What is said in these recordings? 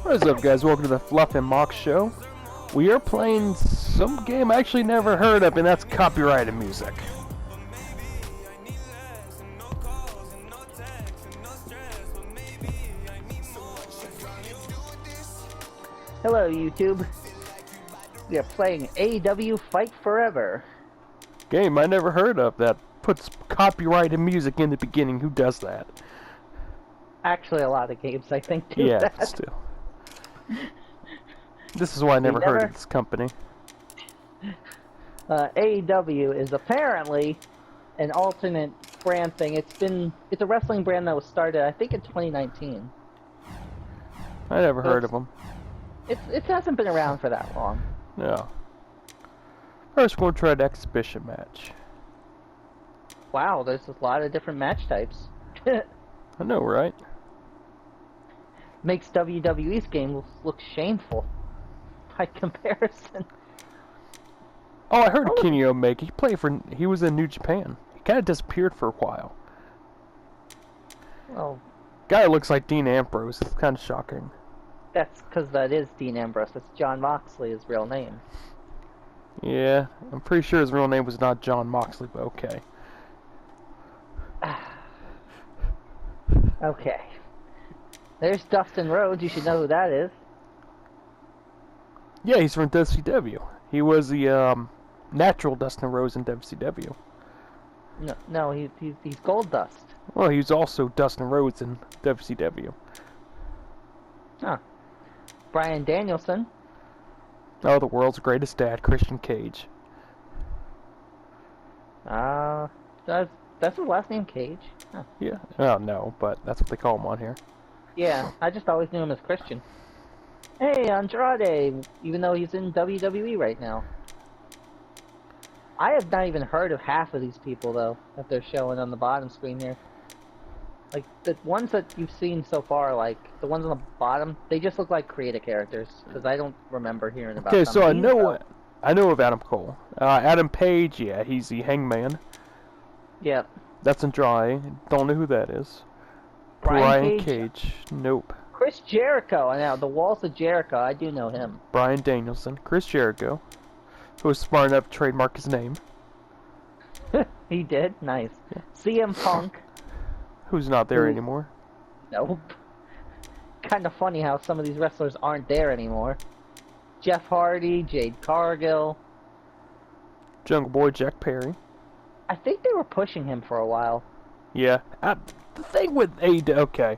What is up, guys? Welcome to the Fluff and Mach show. We are playing some game I actually never heard of, and that's copyrighted music. Hello, YouTube. We are playing AEW Fight Forever. Game I never heard of that puts copyrighted music in the beginning. Who does that? Actually, a lot of games, I think, do Yeah, that. still. This is why I never heard of this company. AEW is apparently an alternate brand thing. It's a wrestling brand that was started, I think, in 2019. I never heard of them. It hasn't been around for that long. No. First, we're going to try an exhibition match. Wow, there's a lot of different match types. I know, right? Makes WWE's game look shameful by comparison. Oh, I heard of Kenny Omega. He was in New Japan. He kind of disappeared for a while. Well, Guy looks like Dean Ambrose. It's kind of shocking. that's because that is Dean Ambrose. That's John Moxley, his real name. Yeah, I'm pretty sure his real name was not John Moxley, but okay. Okay. There's Dustin Rhodes. You should know who that is. Yeah, he's from WCW. He was the natural Dustin Rhodes in WCW. No, he's Gold Dust. Well, he was also Dustin Rhodes in WCW. Huh. Bryan Danielson. Oh, the world's greatest dad, Christian Cage. That's his last name, Cage. Huh. Yeah. Oh, no, but that's what they call him on here. Yeah, I just always knew him as Christian. Hey, Andrade, even though he's in WWE right now. I have not even heard of half of these people, though, that they're showing on the bottom screen here. Like, the ones that you've seen so far, like, the ones on the bottom, they just look like creative characters, because I don't remember hearing about them. Okay, so I know of Adam Cole. Adam Page, yeah, he's the Hangman. Yep. That's Andrade. Don't know who that is. Brian Cage. Nope. Chris Jericho. Now, the Walls of Jericho, I do know him. Bryan Danielson. Chris Jericho, who was smart enough to trademark his name. He did? Nice. Yeah. CM Punk. Who's not there anymore. Nope. Kind of funny how some of these wrestlers aren't there anymore. Jeff Hardy, Jade Cargill. Jungle Boy Jack Perry. I think they were pushing him for a while. Yeah. The thing with AEW... Okay.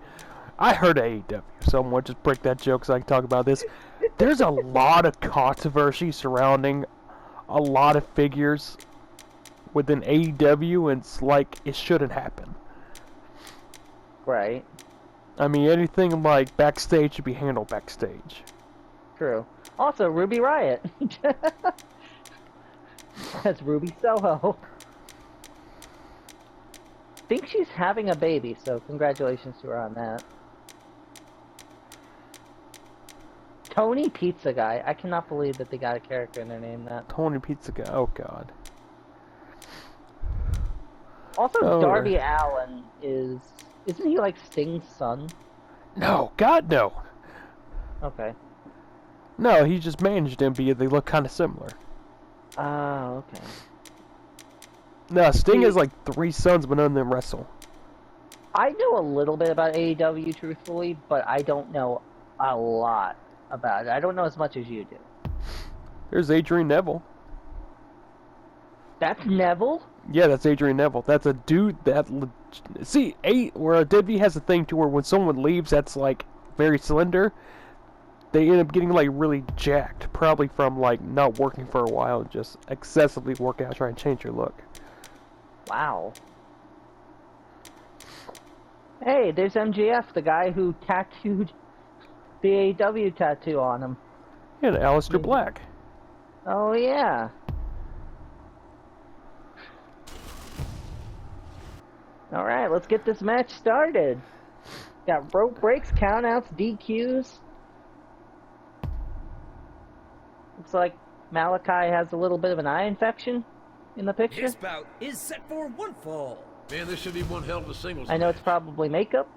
I heard AEW, so I'm going to just break that joke so I can talk about this. There's a lot of controversy surrounding a lot of figures within AEW, and it's like it shouldn't happen. Right. I mean, anything like backstage should be handled backstage. True. Also, Ruby Riott. That's Ruby Soho. Think she's having a baby, so congratulations to her on that. Tony Pizza Guy. I cannot believe that they got a character in their name that. Tony Pizza Guy. Oh, God. Also, Darby Allin isn't he like Sting's son? No, God, no. Okay. No, he just managed him because they look kind of similar. Oh, okay. No, Sting has like 3 sons, but none of them wrestle. I know a little bit about AEW, truthfully, but I don't know a lot about it. I don't know as much as you do. There's Adrian Neville. That's Neville? Yeah, that's Adrian Neville. That's a dude that... See, where WWE has a thing to where when someone leaves that's, like, very slender, they end up getting, like, really jacked. Probably from, like, not working for a while and just excessively working out trying to change your look. Wow. Hey, there's MJF, the guy who tattooed the AEW tattoo on him. Yeah, Aleister Black. Oh, yeah. Alright, let's get this match started. Got rope breaks, countouts, DQs. Looks like Malachi has a little bit of an eye infection in the picture. This bout is set for one fall. Man, this should be one hell of a singles I know match. it's probably makeup.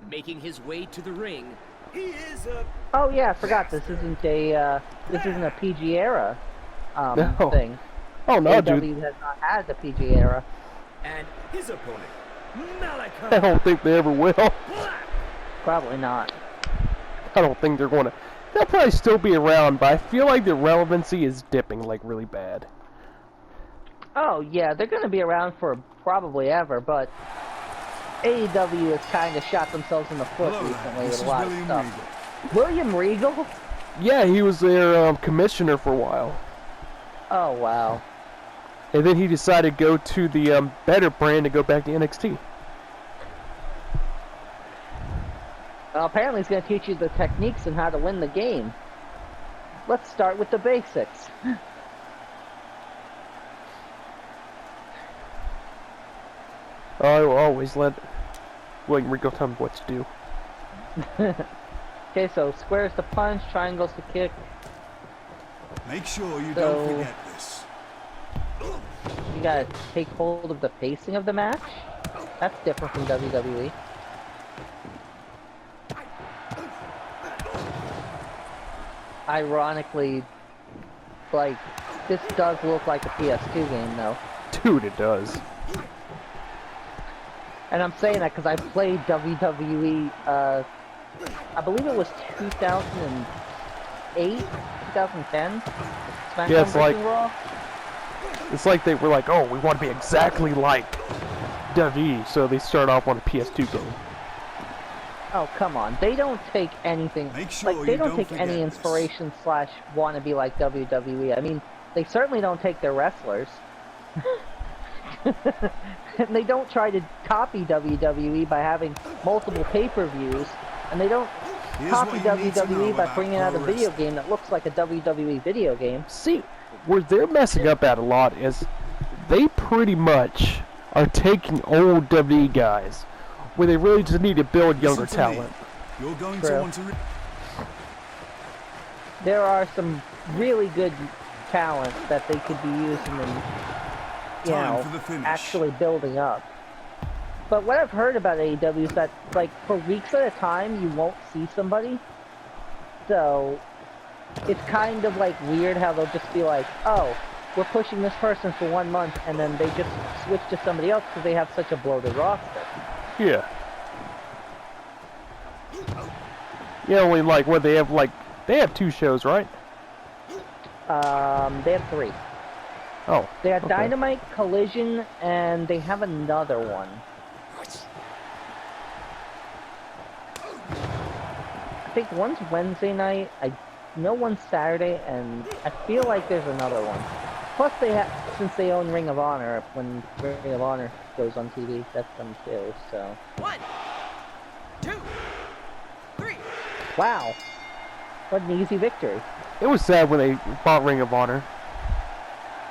Making his way to the ring, he is a... Oh yeah, I forgot. This isn't a PG era No. thing. Oh no, AEW dude. has not had the PG era. And his opponent, I Malachi don't think they ever will. Black. Probably not. I don't think they're going to. They'll probably still be around, but I feel like their relevancy is dipping like really bad. Oh yeah, they're going to be around for probably ever, but AEW has kind of shot themselves in the foot recently with a lot of stuff. William Regal? Yeah, he was their commissioner for a while. Oh wow. And then he decided to go to the better brand and go back to NXT. Well, apparently he's going to teach you the techniques and how to win the game. Let's start with the basics. I will always let William Regal tell me what to do. Okay, so square's the punch, triangle's the kick. Make sure you So- don't forget this. You gotta take hold of the pacing of the match. That's different from WWE. Ironically, like, this does look like a PS2 game though. Dude, it does. And I'm saying that because I played WWE, I believe it was 2008, 2010? SmackDown Yeah, it's like- Breaking Raw? It's like they were like, oh, we want to be exactly like WWE, so they start off on a PS2 game. Oh, come on. They don't take anything, Make sure like, they you don't don't take forget any this. inspiration slash want to be like WWE. I mean, they certainly don't take their wrestlers. And they don't try to copy WWE by having multiple pay-per-views, and they don't Here's copy what you need to know WWE by about bringing out a pro video wrestling. game that looks like a WWE video game. See, where they're messing up at a lot is they pretty much are taking old WWE guys, where they really just need to build younger Listen to me. talent. You're going True. to want to... There are some really good talent that they could be using and, you Time know, for the finish. actually building up. But what I've heard about AEW is that, like, for weeks at a time, you won't see somebody. So, it's kind of, like, weird how they'll just be like, oh, we're pushing this person for 1 month, and then they just switch to somebody else because they have such a bloated roster. Yeah. Yeah, only like what they have they have 2 shows, right? They have 3. Oh. They have okay. Dynamite, Collision, and they have another one. I think one's Wednesday night, I know one's Saturday, and I feel like there's another one. Plus they have, since they own Ring of Honor, when Ring of Honor goes on TV, that's them too, so. 1, 2, 3. Wow. What an easy victory. It was sad when they bought Ring of Honor.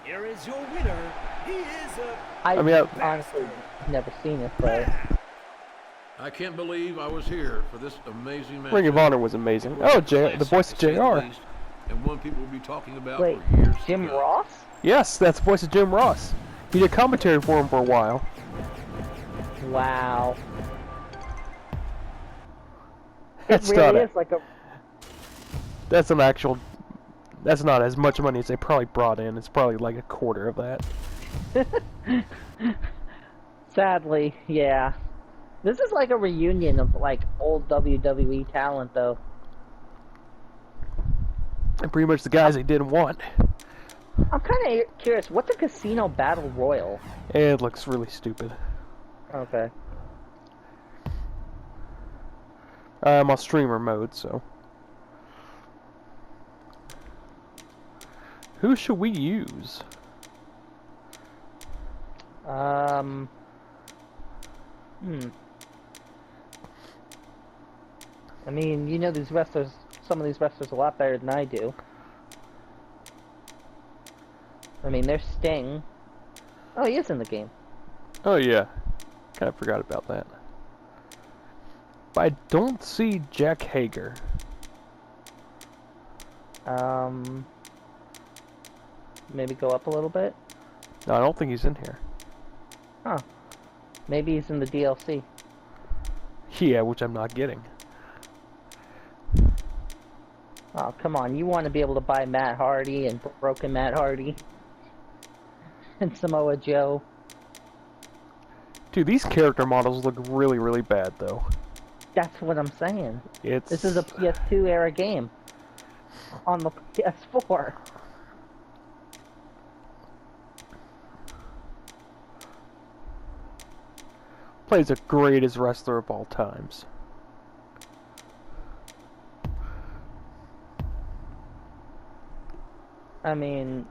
Here is your winner. He is a... I've mean, honestly never seen it, but I can't believe I was here for this amazing match. Ring of Honor was amazing. Oh, the voice of JR. And one people will be talking about wait, for years. Jim to come. Ross? Yes, that's the voice of Jim Ross. He did commentary for him for a while. Wow. That's It really not is like a... That's an actual. That's not as much money as they probably brought in. It's probably like a quarter of that. Sadly, yeah. This is like a reunion of like old WWE talent, though. And pretty much the guys they didn't want. I'm kind of curious. What's a casino battle royal? It looks really stupid. Okay. I'm on streamer mode, so. Who should we use? I mean, you know these wrestlers, some of these wrestlers a lot better than I do. I mean, there's Sting. Oh, he is in the game. Oh yeah, kind of forgot about that. But I don't see Jack Hager. Maybe go up a little bit. No, I don't think he's in here. Huh. Maybe he's in the DLC. Yeah, which I'm not getting. Oh, come on. You want to be able to buy Matt Hardy and Broken Matt Hardy and Samoa Joe. Dude, these character models look really, really bad, though. That's what I'm saying. It's... This is a PS2 era game on the PS4. Plays the greatest wrestler of all times. I mean,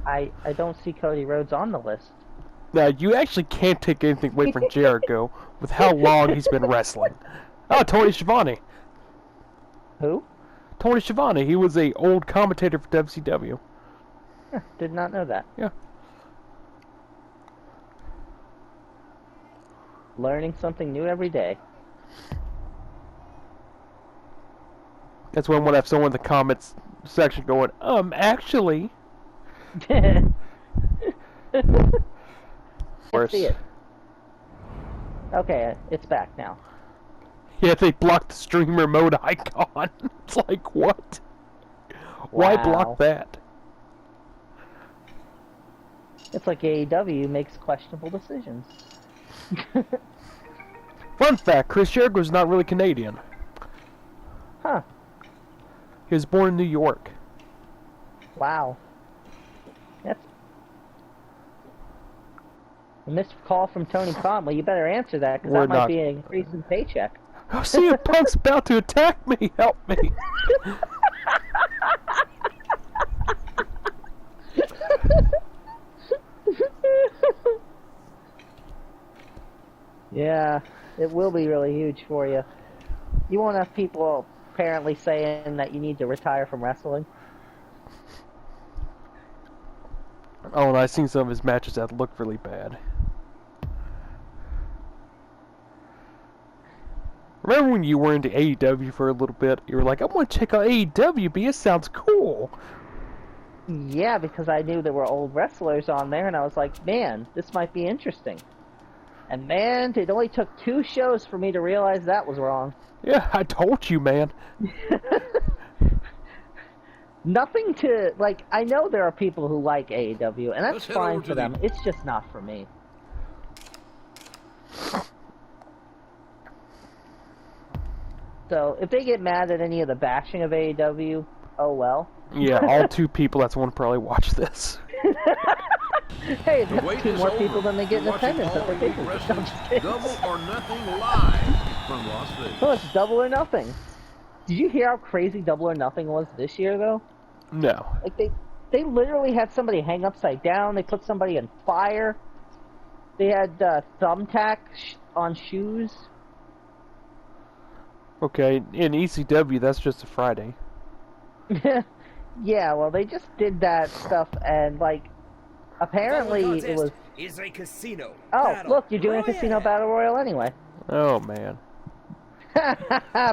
I don't see Cody Rhodes on the list. Now, you actually can't take anything away from Jericho with how long he's been wrestling. Oh, Tony Schiavone. Who? Tony Schiavone. He was a old commentator for WCW. Did not know that. Yeah. Learning something new every day. That's when we'll have someone in the comments section going, actually. Let's see it. Okay, it's back now. Yeah, they blocked the streamer mode icon. It's like, what? Why Wow. block that? It's like AEW makes questionable decisions. Fun fact, Chris Jericho's not really Canadian. Huh. He was born in New York. Wow. That's a missed call from Tony Khan. Well, you better answer that, because We're that might not- be an increase in paycheck. Oh, CM Punk's about to attack me! Help me! Yeah, it will be really huge for you. You won't have people apparently saying that you need to retire from wrestling. Oh, and I've seen some of his matches that look really bad. Remember when you were into AEW for a little bit? You were like, I want to check out AEW, but it sounds cool. Yeah, because I knew there were old wrestlers on there, and I was like, man, this might be interesting. And man, it only took 2 shows for me to realize that was wrong. Yeah, I told you, man. Nothing to, like, I know there are people who like AEW, and that's Let's head fine over for to them. the- It's just not for me. So, if they get mad at any of the bashing of AEW, oh well. Yeah, all 2 people that's want to probably watch this. Hey, The that's wait 2 is more over. people than they get in You're watching attendance at All their Elite pay-per-view. Wrestling's I'm just kidding. Double or Nothing live from Las Vegas. Well, it's Double or Nothing. Did you hear how crazy Double or Nothing was this year, though? No. Like, they literally had somebody hang upside down. They put somebody in fire. They had thumbtack on shoes. Okay, in ECW, that's just a Friday. Yeah, well, they just did that stuff, and, like, apparently it was... is a casino. Oh, battle look, you're doing a royale. casino battle royal anyway. Oh, man.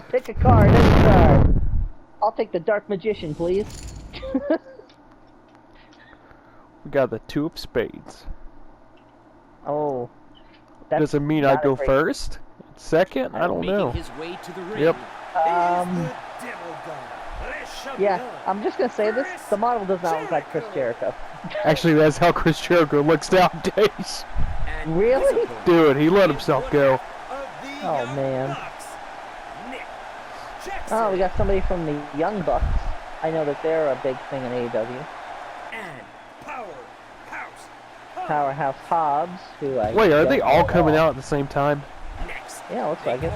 Pick a card, any card. I'll take the Dark Magician, please. We got the 2 of spades. Oh. That's Does it mean I not a go great- first? Second? I don't know. His way to the ring. Yep. Is the devil gun. Let's shove it Yeah, up. I'm just gonna say this. The model does not look like Chris Jericho. Actually, that's how Chris Jericho looks nowadays. And Really? visible Dude, he let himself go. of the Oh, Young man. Bucks, Nick Jackson. Oh, we got somebody from the Young Bucks. I know that they're a big thing in AEW. And Powerhouse. Powerhouse Hobbs, who I... Wait, are don't they all know coming at out at the same time? Next. Yeah, looks like it.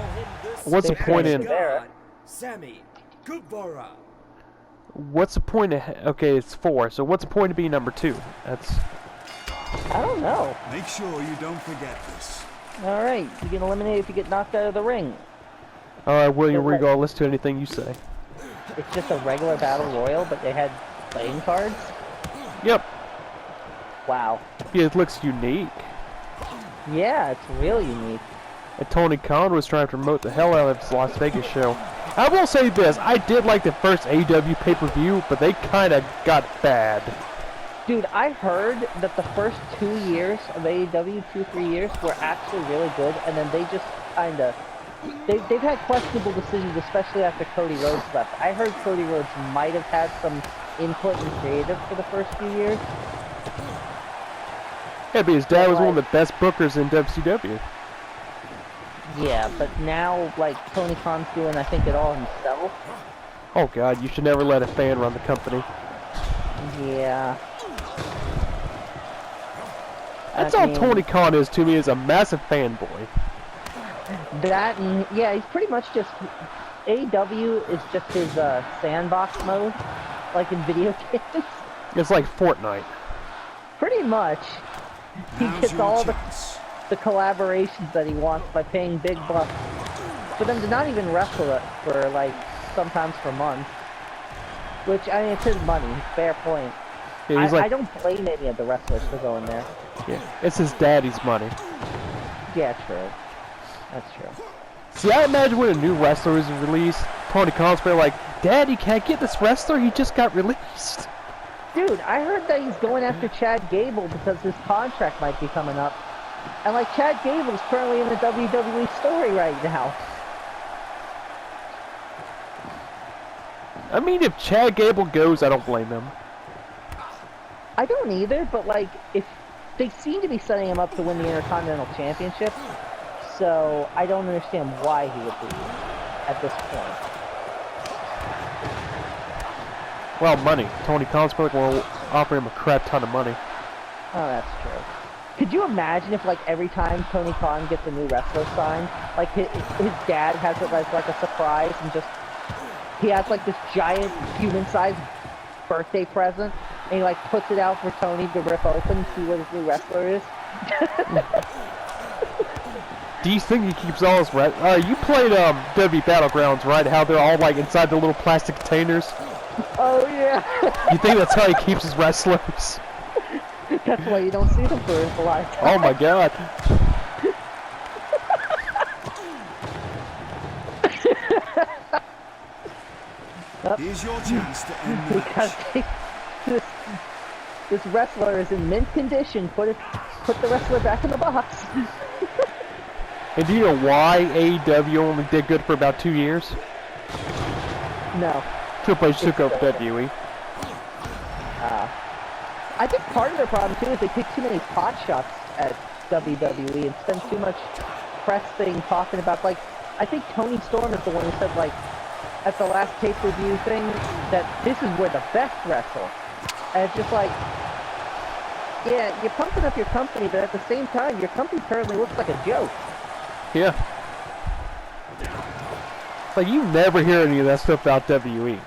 What's the point in... Guevara. Sammy Guevara. What's the point of... Okay, it's 4, so what's the point of being number 2? That's... I don't know. Make sure you don't forget this. Alright, you get eliminated if you get knocked out of the ring. Alright, William Regal, I'll listen to anything you say. It's just a regular battle royal, but they had playing cards? Yep. Wow. Yeah, it looks unique. Yeah, it's real unique. And Tony Khan was trying to promote the hell out of his Las Vegas show. I will say this, I did like the first AEW pay-per-view, but they kind of got bad. Dude, I heard that the first 2 years of AEW, 2-3 years, were actually really good, and then they just kinda. They've had questionable decisions, especially after Cody Rhodes left. I heard Cody Rhodes might have had some input in creative for the first few years. Yeah, but his dad was one of the best bookers in WCW. Yeah, but now, like, Tony Khan's doing, I think, it all himself. Oh god, you should never let a fan run the company. Yeah. That's all Tony Khan is to me, is a massive fanboy. That, and, yeah, he's pretty much just, AEW is just his sandbox mode, like in video games. It's like Fortnite. Pretty much. He Now's gets your all chance. the collaborations that he wants by paying big bucks for them to not even wrestle it for, like, sometimes for months. Which, I mean, it's his money. Fair point. Yeah, I don't blame any of the wrestlers for going there. Yeah, it's his daddy's money. Yeah, true. That's true. See, I imagine when a new wrestler is released, Tony Khan's probably like, Daddy, can I get this wrestler? He just got released. Dude, I heard that he's going after Chad Gable because his contract might be coming up. And, like, Chad Gable's currently in the WWE story right now. I mean, if Chad Gable goes, I don't blame him. I don't either, but, like, if they seem to be setting him up to win the Intercontinental Championship, so I don't understand why he would leave at this point. Well, money. Tony Khan's probably going to offer him a crap ton of money. Oh, that's true. Could you imagine if, like, every time Tony Khan gets a new wrestler signed, like, his dad has it as, like, a surprise and just, he has, like, this giant human-sized birthday present, and he, like, puts it out for Tony to rip open and see what his new wrestler is? Do you think he keeps all his you played WWE Battlegrounds, right? How they're all, like, inside the little plastic containers? Oh, yeah. You think that's how he keeps his wrestlers? That's why you don't see them for a lot of time. Oh my god. Here's your chance to end the Because match. this wrestler is in mint condition. Put the wrestler back in the box. And do you know why AEW only did good for about 2 years? No. Triple H took over WWE. I think part of their problem too is they take too many pot shots at WWE and spend too much press thing talking about, like, I think Tony Storm is the one who said, like, at the last pay-per-view thing, that this is where the best wrestle. And it's just like, yeah, you're pumping up your company, but at the same time, your company currently looks like a joke. Yeah. Like, you never hear any of that stuff about WWE.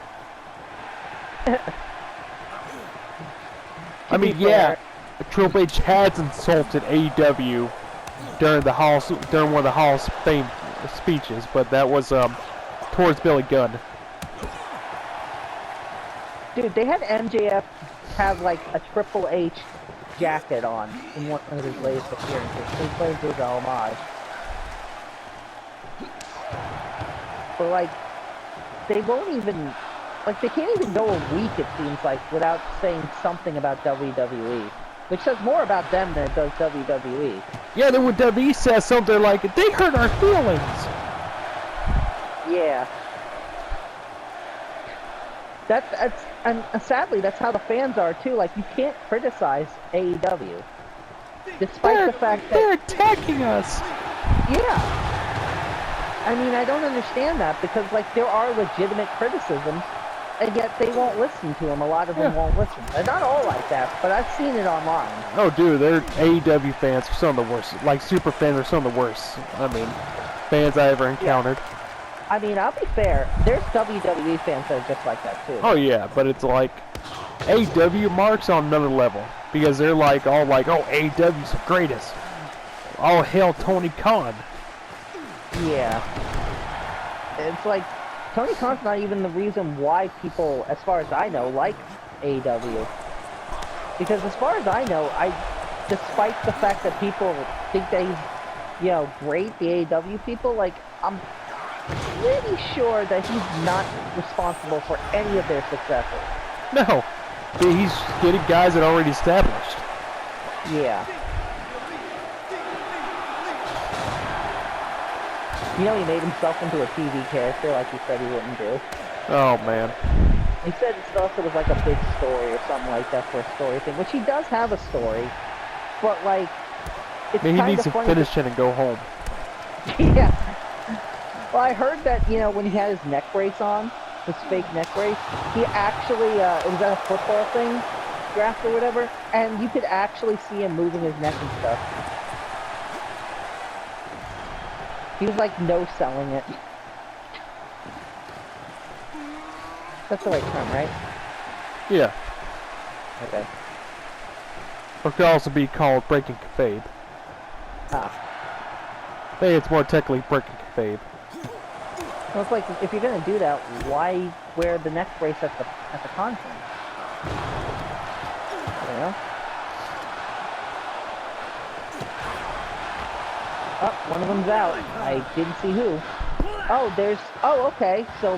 I mean, yeah, Triple H has insulted AEW during one of the Hall's fame speeches, but that was towards Billy Gunn. Dude, they had MJF have, like, a Triple H jacket on in one of his latest appearances. He claims it was a homage. But, like, they won't even, like, they can't even go a week, it seems like, without saying something about WWE. Which says more about them than it does WWE. Yeah, then when WWE says something like, they hurt our feelings. Yeah. And sadly, that's how the fans are, too. Like, you can't criticize AEW. Despite the fact that... They're attacking us. Yeah. I mean, I don't understand that, because, like, there are legitimate criticisms, and yet they won't listen to them. A lot of them won't listen. They're not all like that, but I've seen it online. Oh, dude, they're AEW fans are some of the worst. Like, super fans are some of the worst. I mean, fans I ever encountered. Yeah. I mean, I'll be fair. There's WWE fans that are just like that, too. Oh, yeah, but it's like, AEW marks on another level. Because they're like, all like, oh, AEW's the greatest. All hail Tony Khan. Yeah. It's like, Tony Khan's not even the reason why people, as far as I know, like AEW. Because as far as I know, despite the fact that people think that he's, you know, great, the AEW people, like, I'm pretty sure that he's not responsible for any of their successes. No. He's getting guys that are already established. Yeah. You know, he made himself into a TV character like he said he wouldn't do. Oh, man. He said it's also was like a big story or something like that for a story thing, which he does have a story, but like, it's Maybe he kind needs of to funny. finish it and go home. Yeah. Well, I heard that, you know, when he had his neck brace on, his fake neck brace, he actually, it was at a football thing, draft or whatever, and you could actually see him moving his neck and stuff. He was like no-selling it. That's the right term, right? Yeah. Okay. Or could also be called breaking kayfabe. Ah. I think it's more technically breaking kayfabe. Well, it's like, if you're gonna do that, why wear the neck brace at the conference? You know? Oh, one of them's out. I didn't see who. Oh, there's... Oh, okay. So,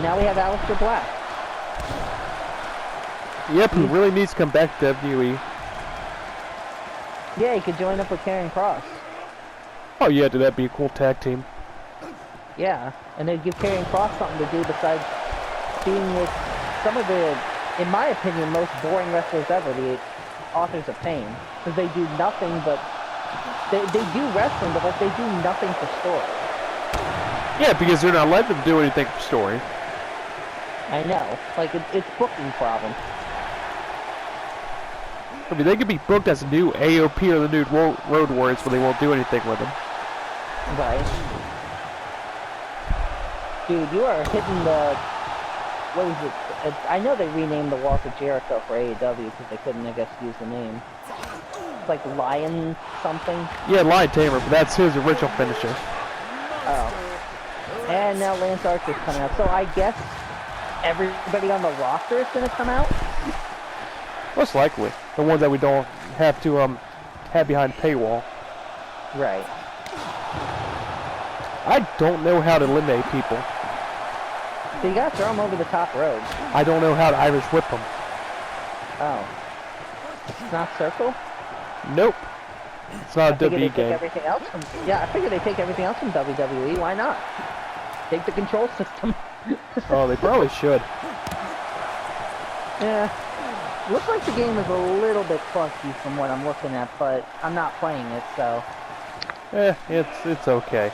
now we have Aleister Black. Yep, he really needs to come back to WWE. Yeah, he could join up with Karrion Kross. Oh yeah, that'd be a cool tag team. Yeah, and they'd give Karrion Kross something to do besides being with some of the, in my opinion, most boring wrestlers ever, the Authors of Pain. Because they do nothing but... They do wrestling, but like, they do nothing for story. Yeah, because they're not letting them do anything for story. I know. Like, it's booking problem. I mean, they could be booked as a new AOP or the new Road Warriors, but they won't do anything with them. Right. Dude, you are hitting the... What is it? I know they renamed the Walls of Jericho for AEW because they couldn't, I guess, use the name. It's like Lion something. Yeah, Lion Tamer, but that's his original finisher. Oh. And now Lance Archer's coming out. So I guess everybody on the roster is going to come out? Most likely. The ones that we don't have to have behind paywall. Right. I don't know how to eliminate people. So you gotta throw them over the top rope. I don't know how to Irish whip them. Oh. It's not circle? Nope. It's not a I figure WWE they take game. everything else from... Yeah, I figure they take everything else from WWE. Why not? Take the control system. Oh, they probably should. Yeah. Looks like the game is a little bit clunky from what I'm looking at, but I'm not playing it, so... It's okay.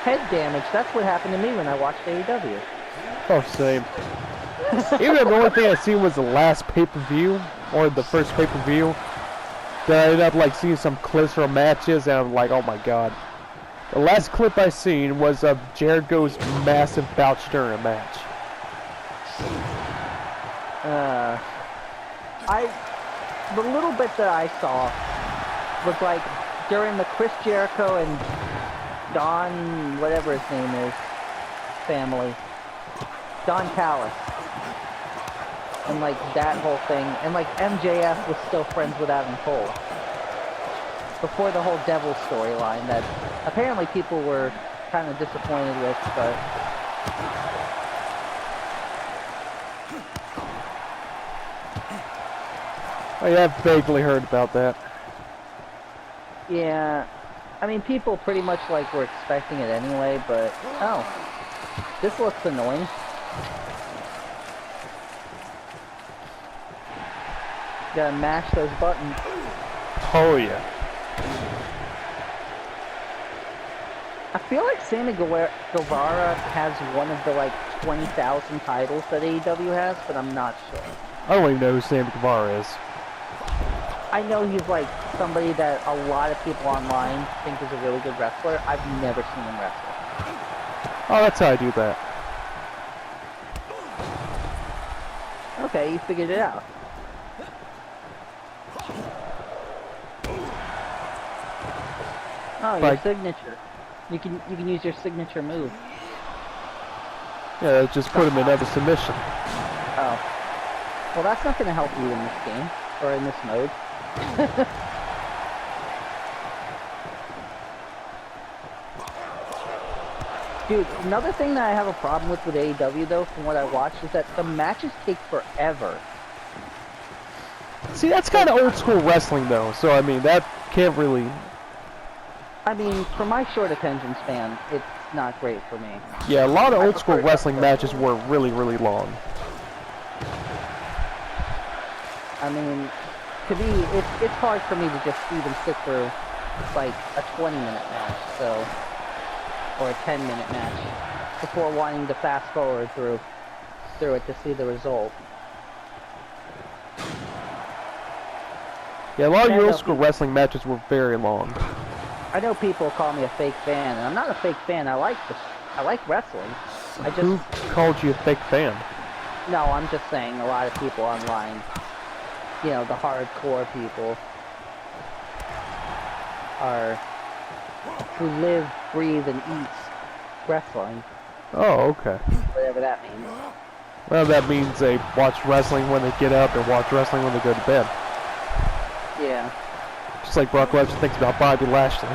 Head damage, that's what happened to me when I watched AEW. Oh, same. Even the only thing I seen was the last pay-per-view, or the first pay-per-view, that I ended up like seeing some clips from matches, and I'm like, oh my god. The last clip I seen was of Jericho's massive botch during a match. The little bit that I saw was like during the Chris Jericho and Don, whatever his name is, family. Don Callis. And like that whole thing. And like MJF was still friends with Adam Cole. Before the whole Devil storyline that apparently people were kind of disappointed with, but... Oh yeah, I've vaguely heard about that. Yeah, I mean, people pretty much like were expecting it anyway, but... Oh, this looks annoying. Gotta mash those buttons. Oh yeah. I feel like Sammy Guevara has one of the like 20,000 titles that AEW has, but I'm not sure. I don't even know who Sammy Guevara is. I know he's like somebody that a lot of people online think is a really good wrestler. I've never seen him wrestle. Oh, that's how I do that. Okay, you figured it out. Oh, your Like- signature. You can use your signature move. Yeah, just put him in every submission. Oh. Well, that's not going to help you in this game, or in this mode. Dude, another thing that I have a problem with AEW, though, from what I watched, is that the matches take forever. See, that's kind of old school wrestling, though. So I mean, that can't really. I mean, for my short attention span, it's not great for me. Yeah, a lot of I old school prefer wrestling wrestling. matches were really, really long. I mean, to me, it's hard for me to just even sit through like a 20-minute match, so, or a 10-minute match, before wanting to fast forward through it to see the result. Yeah, a lot of Yeah, your no, old school wrestling matches were very long. I know people call me a fake fan, and I'm not a fake fan. I like wrestling. I just Who called you a fake fan? no, I'm just saying a lot of people online, you know, the hardcore people are who live, breathe, and eat wrestling, Oh, okay. whatever that means. Well, that means they watch wrestling when they get up and watch wrestling when they go to bed. Yeah. Just like Brock Lesnar thinks about Bobby Lashley.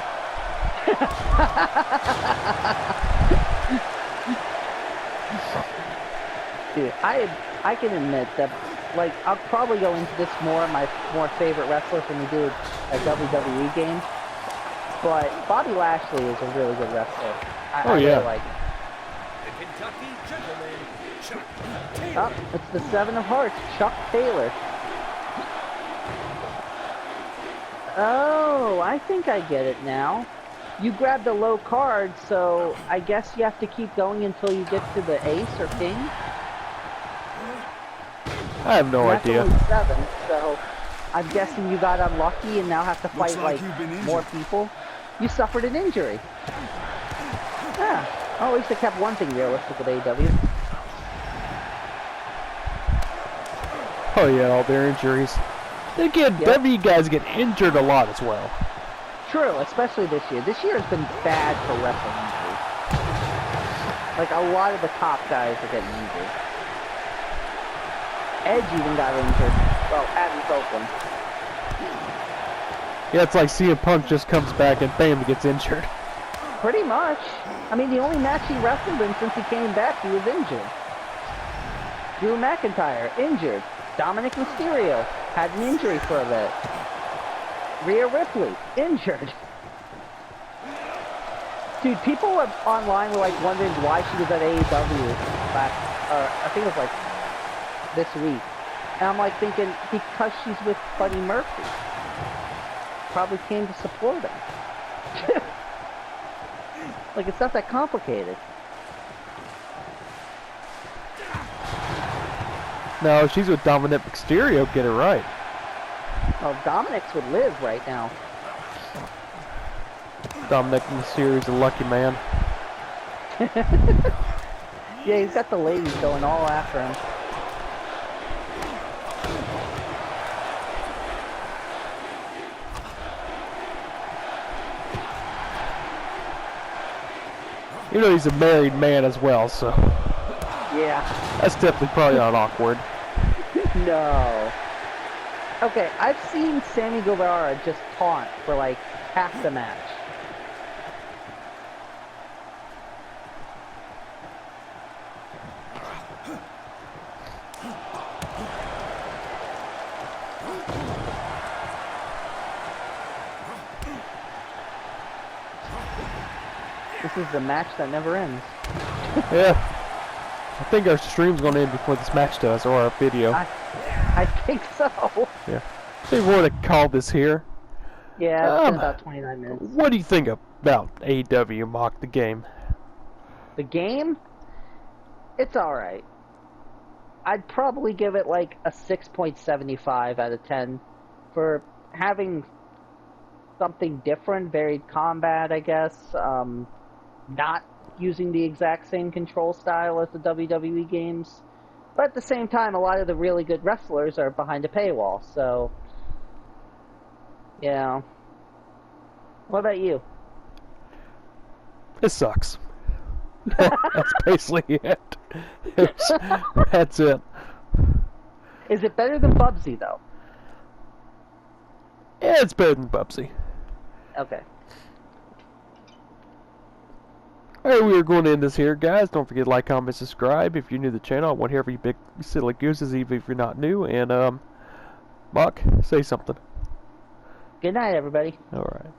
Dude, I can admit that, like, I'll probably go into this more, my more favorite wrestlers when we do a WWE game, but Bobby Lashley is a really good wrestler. I yeah. really like him. The Kentucky Gentleman, Chuck Taylor. Oh, it's the Seven of Hearts, Chuck Taylor. Oh, I think I get it now. You grabbed a low card, so I guess you have to keep going until you get to the ace or king. I have no And that's idea. only 7, so I'm guessing you got unlucky and now have to fight like you've been more injured. people. You suffered an injury. Yeah. Oh, at least they kept one thing realistic with AEW. Oh yeah, all their injuries. Again, Yep. W guys get injured a lot as well. True, especially this year. This year has been bad for wrestling injuries. Like, a lot of the top guys are getting injured. Edge even got injured. Well, Adam Copeland. Yeah, it's like CM Punk just comes back and bam, he gets injured. Pretty much. I mean, the only match he wrestled in since he came back, he was injured. Drew McIntyre, injured. Dominic Mysterio had an injury for a bit. Rhea Ripley, injured. Dude, people online were like wondering why she was at AEW I think it was like this week. And I'm like thinking, because she's with Buddy Murphy. Probably came to support him. Like, it's not that complicated. No, she's with Dominic Mysterio, get it right. Well, Dominic's would live right now. Dominic Mysterio's a lucky man. Yeah, he's got the ladies going all after him. You know he's a married man as well, so Yeah. that's definitely probably not awkward. No. Okay, I've seen Sammy Guevara just taunt for like half the match. This is the match that never ends. Yeah. I think our stream's gonna end before this match does, or our video. I think so. Yeah. I think we're gonna call this here. Yeah, it's been about 29 minutes. What do you think about AEW Mock the game? The game? It's alright. I'd probably give it like a 6.75 out of 10 for having something different, varied combat, I guess. Not using the exact same control style as the WWE games. But at the same time, a lot of the really good wrestlers are behind a paywall, so... Yeah. What about you? It sucks. That's basically it. That's it. Is it better than Bubsy, though? Yeah, it's better than Bubsy. Okay. Alright, we are going to end this here, guys. Don't forget to like, comment, subscribe if you're new to the channel. I want to hear every big silly gooses, even if you're not new. And, Buck, say something. Good night, everybody. All right.